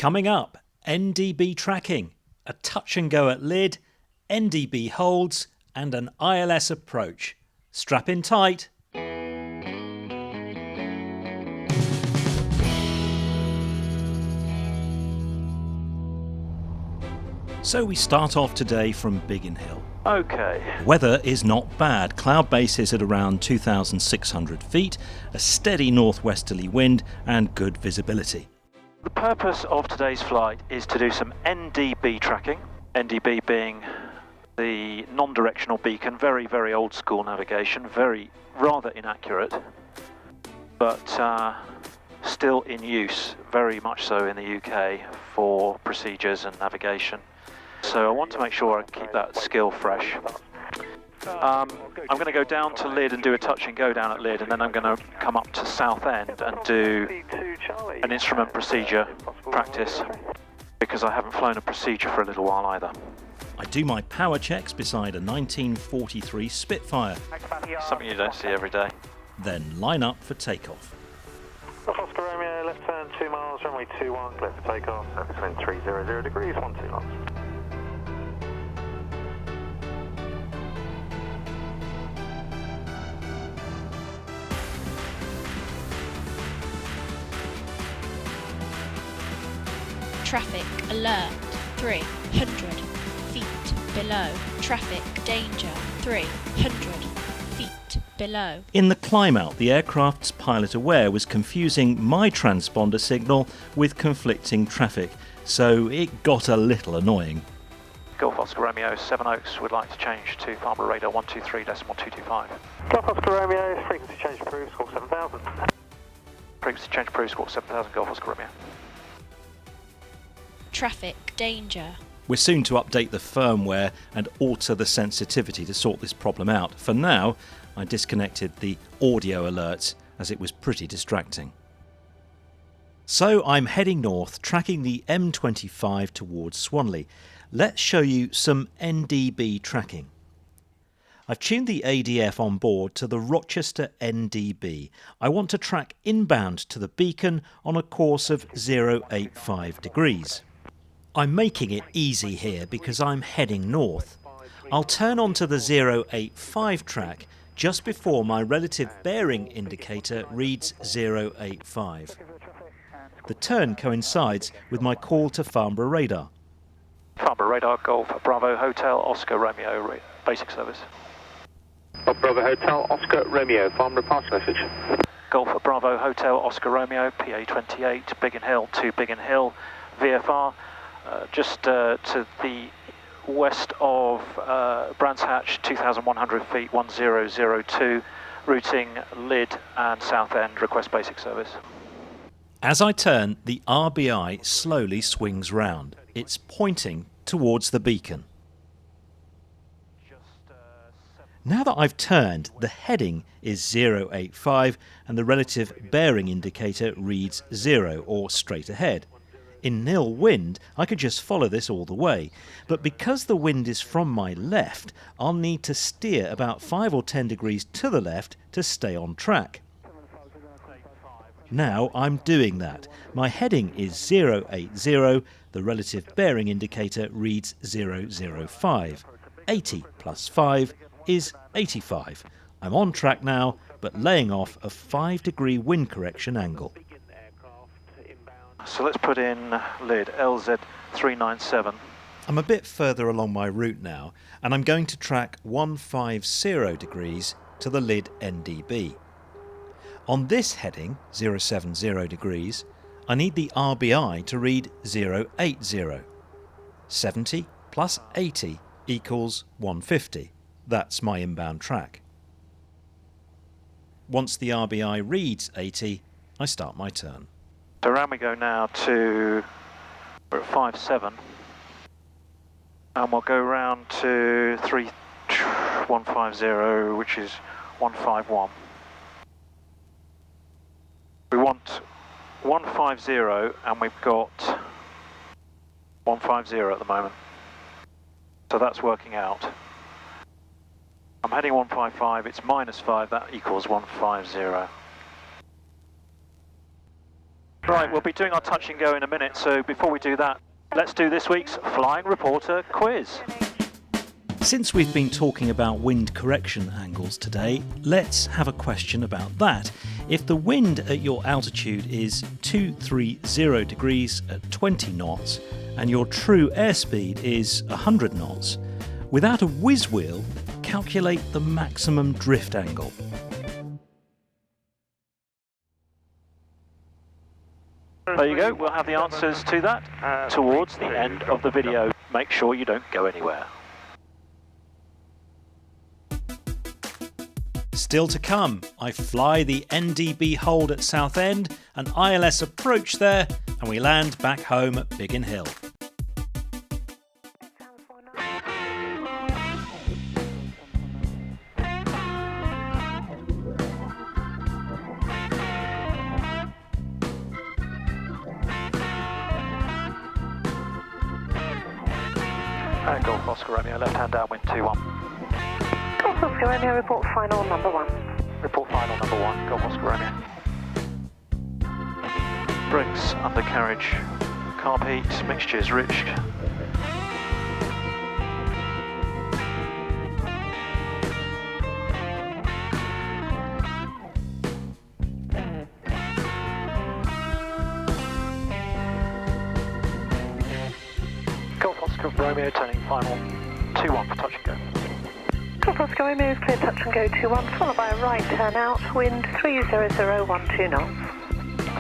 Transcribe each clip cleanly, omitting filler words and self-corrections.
Coming up, NDB tracking, a touch and go at Lydd, NDB holds and an ILS approach. Strap in tight. So we start off today from Biggin Hill. Okay. Weather is not bad. Cloud base is at around 2,600 feet, a steady northwesterly wind and good visibility. The purpose of today's flight is to do some NDB tracking. NDB being the non-directional beacon, very, very old school navigation, rather inaccurate, but still in use, very much so in the UK for procedures and navigation. So I want to make sure I keep that skill fresh. I'm going to go down to Lydd and do a touch and go down at Lydd, and then I'm going to come up to Southend and do an instrument procedure practice, because I haven't flown a procedure for a little while either. I do my power checks beside a 1943 Spitfire. Something you don't see every day. Then line up for takeoff. Oscar Romeo, left turn 2 miles, runway 21, clear for takeoff, surface wind 300 degrees, 12 knots. Traffic alert 300 feet below. Traffic danger 300 feet below. In the climb out, the aircraft's pilot aware was confusing my transponder signal with conflicting traffic, so it got a little annoying. Golf Oscar Romeo, 7 Oaks, would like to change to Farnborough radar 123.225. Golf Oscar Romeo, frequency change approved, score 7000. Frequency change approved, score 7000, Golf Oscar Romeo. Traffic danger. We're soon to update the firmware and alter the sensitivity to sort this problem out. For now, I disconnected the audio alerts as it was pretty distracting. So I'm heading north, tracking the M25 towards Swanley. Let's show you some NDB tracking. I've tuned the ADF on board to the Rochester NDB. I want to track inbound to the beacon on a course of 085 degrees. I'm making it easy here because I'm heading north. I'll turn onto the 085 track just before my relative bearing indicator reads 085. The turn coincides with my call to Farnborough radar. Farnborough radar, Golf Bravo Hotel Oscar Romeo, basic service. Golf Bravo Hotel, Oscar Romeo, Farnborough pass message. Golf Bravo Hotel Oscar Romeo, PA28, Biggin Hill to Biggin Hill, VFR. Just to the west of Brands Hatch, 2,100 feet, 1002, routing Lydd and Southend, request basic service. As I turn, the RBI slowly swings round. It's pointing towards the beacon. Now that I've turned, the heading is 085 and the relative bearing indicator reads 0 or straight ahead. In nil wind, I could just follow this all the way, but because the wind is from my left, I'll need to steer about 5 or 10 degrees to the left to stay on track. Now I'm doing that. My heading is 080, the relative bearing indicator reads 005. 80 plus 5 is 85. I'm on track now, but laying off a 5-degree wind correction angle. So let's put in Lydd, LZ397. I'm a bit further along my route now, and I'm going to track 150 degrees to the Lydd NDB. On this heading, 070 degrees, I need the RBI to read 080. 70 plus 80 equals 150. That's my inbound track. Once the RBI reads 80, I start my turn. So around we go now to, we're at 57, and we'll go round to 150, which is 151. We want 150, and we've got 150 at the moment. So that's working out. I'm heading 155, it's -5, that equals 150. Right, we'll be doing our touch and go in a minute, so before we do that, let's do this week's Flying Reporter quiz. Since we've been talking about wind correction angles today, let's have a question about that. If the wind at your altitude is 230 degrees at 20 knots and your true airspeed is 100 knots, without a whiz wheel, calculate the maximum drift angle. There you go, we'll have the answers to that towards the end of the video. Make sure you don't go anywhere. Still to come, I fly the NDB hold at Southend, an ILS approach there, and we land back home at Biggin Hill. Golf Oscar Romeo, left hand downwind 21. Golf Oscar Romeo, report final number 1. Report final number 1, Golf Oscar Romeo. Brakes, undercarriage, carb heat, mixtures rich. Golf Oscar Romeo turning final 2-1 for touch and go. Golf Oscar Romeo is clear touch and go 2-1, followed by a right turn out, wind 30012 knots. Clear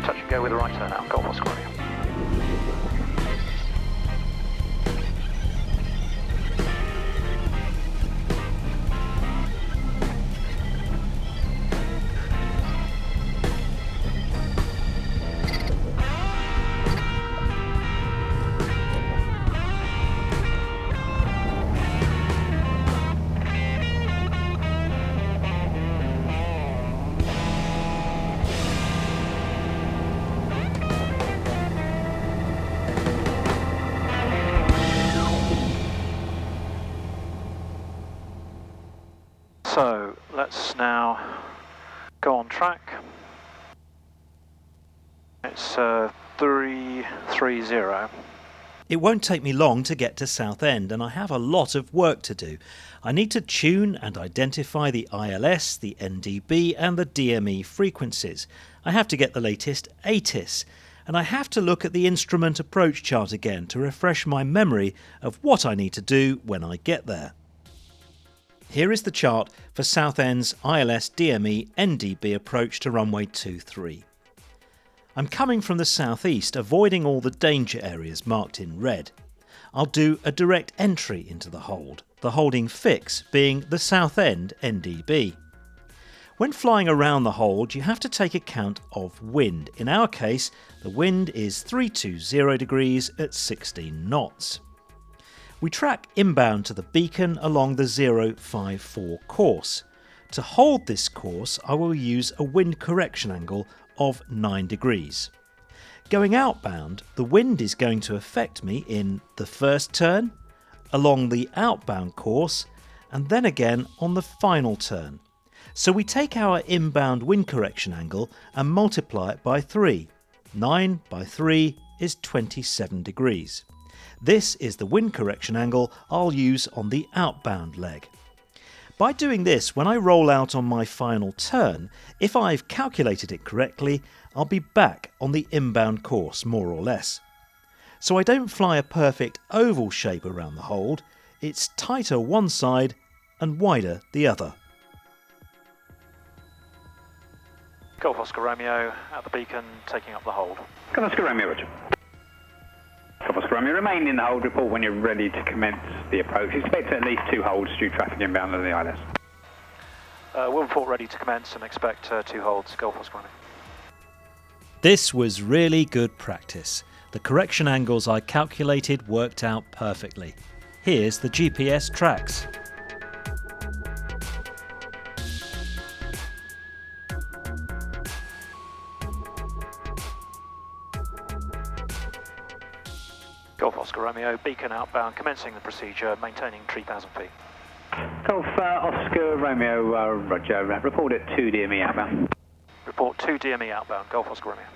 touch and go with a right turn out, Golf Oscar Romeo. So let's now go on track. It's 330. It won't take me long to get to Southend, and I have a lot of work to do. I need to tune and identify the ILS, the NDB and the DME frequencies. I have to get the latest ATIS, and I have to look at the instrument approach chart again to refresh my memory of what I need to do when I get there. Here is the chart for Southend's ILS DME NDB approach to runway 23. I'm coming from the southeast, avoiding all the danger areas marked in red. I'll do a direct entry into the hold, the holding fix being the Southend NDB. When flying around the hold, you have to take account of wind. In our case, the wind is 320 degrees at 16 knots. We track inbound to the beacon along the 054 course. To hold this course, I will use a wind correction angle of 9 degrees. Going outbound, the wind is going to affect me in the first turn, along the outbound course, and then again on the final turn. So we take our inbound wind correction angle and multiply it by 3. 9 by 3 is 27 degrees. This is the wind correction angle I'll use on the outbound leg. By doing this, when I roll out on my final turn, if I've calculated it correctly, I'll be back on the inbound course, more or less. So I don't fly a perfect oval shape around the hold, it's tighter one side and wider the other. Golf Oscar Romeo at the beacon, taking up the hold. Golf Oscar Romeo, Roger. Golf Oscar Romeo, remain in the hold, report when you're ready to commence the approach. Expect at least 2 holds due traffic inbound on the ILS. We'll report ready to commence and expect 2 holds, Golf Oscar Romeo. This was really good practice. The correction angles I calculated worked out perfectly. Here's the GPS tracks. Golf Oscar Romeo, beacon outbound, commencing the procedure, maintaining 3,000 feet. Golf Oscar Romeo, Roger. Report at 2 DME outbound. Report 2 DME outbound, Golf Oscar Romeo.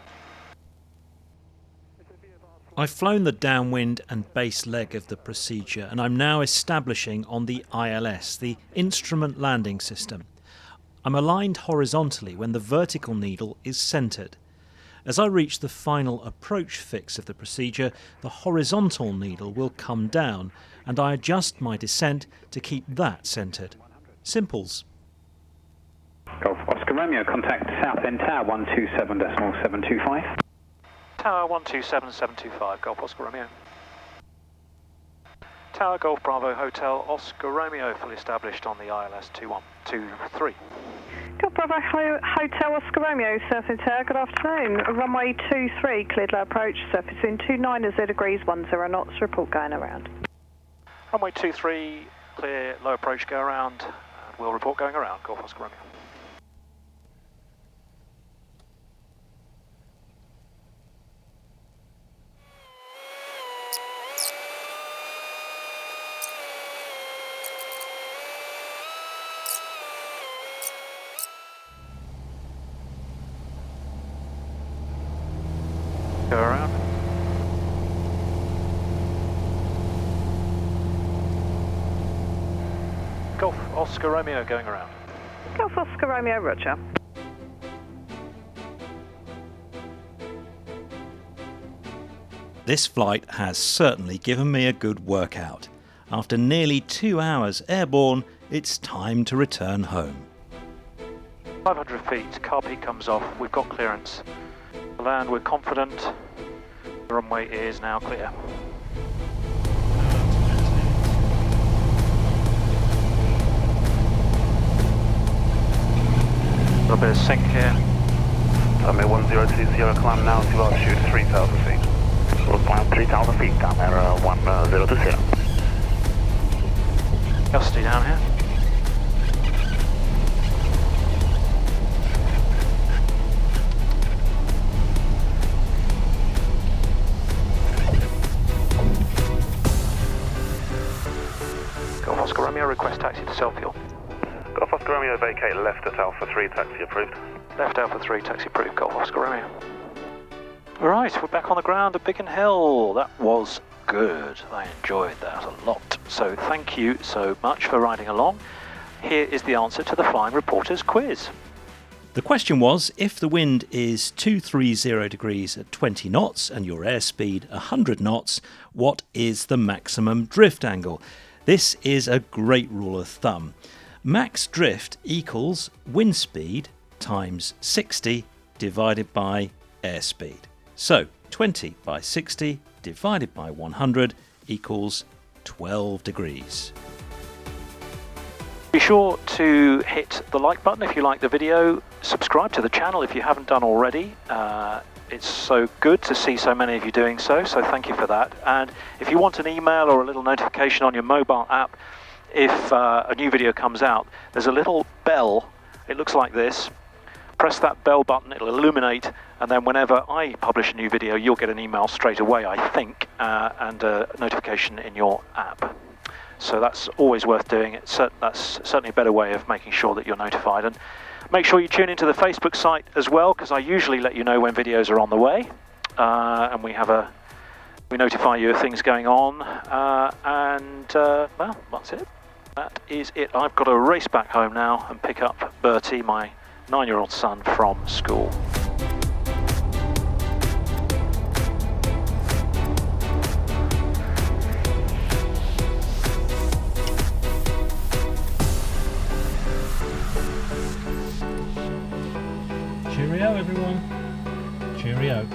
I've flown the downwind and base leg of the procedure, and I'm now establishing on the ILS, the Instrument Landing System. I'm aligned horizontally when the vertical needle is centred. As I reach the final approach fix of the procedure, the horizontal needle will come down, and I adjust my descent to keep that centred. Simples. Golf Oscar Romeo, contact Southend Tower 127.725. Tower 127725, Golf Oscar Romeo. Tower Golf Bravo Hotel Oscar Romeo, fully established on the ILS 2123. Golf Bravo Hotel Oscar Romeo, Southend Tower, good afternoon. Runway 23, cleared low approach, surface in 29 degrees 10 knots, report going around. Runway 23, clear low approach, go around, and we'll report going around, Golf Oscar Romeo. Go around. Golf Oscar Romeo going around. Golf Oscar Romeo, roger. This flight has certainly given me a good workout. After nearly 2 hours airborne, it's time to return home. 500 feet, car peak comes off, we've got clearance. To land, we're confident. The runway is now clear. A little bit of sink here. Runway 1020, climb now to altitude 3,000 feet. We'll climb 3,000 feet, down there 1020. Gusty down here. Golf Oscar Romeo, request taxi to self-fuel. Golf Oscar Romeo, vacate left at Alpha 3, taxi approved. Left Alpha 3, taxi approved, Golf Oscar Romeo. Right, we're back on the ground at Biggin Hill. That was good. I enjoyed that a lot. So thank you so much for riding along. Here is the answer to the Flying Reporters quiz. The question was, if the wind is 230 degrees at 20 knots and your airspeed 100 knots, what is the maximum drift angle? This is a great rule of thumb. Max drift equals wind speed times 60 divided by airspeed. So 20 by 60 divided by 100 equals 12 degrees. Be sure to hit the like button if you like the video, subscribe to the channel if you haven't done already. It's so good to see so many of you doing so thank you for that. And if you want an email or a little notification on your mobile app, if a new video comes out, there's a little bell, it looks like this. Press that bell button, it'll illuminate, and then whenever I publish a new video, you'll get an email straight away, I think, and a notification in your app. So that's always worth doing. That's certainly a better way of making sure that you're notified. And make sure you tune into the Facebook site as well, because I usually let you know when videos are on the way, and we notify you of things going on. Well, that's it. That is it. I've got to race back home now and pick up Bertie, my 9-year-old son, from school. Cheerio, everyone. Cheerio.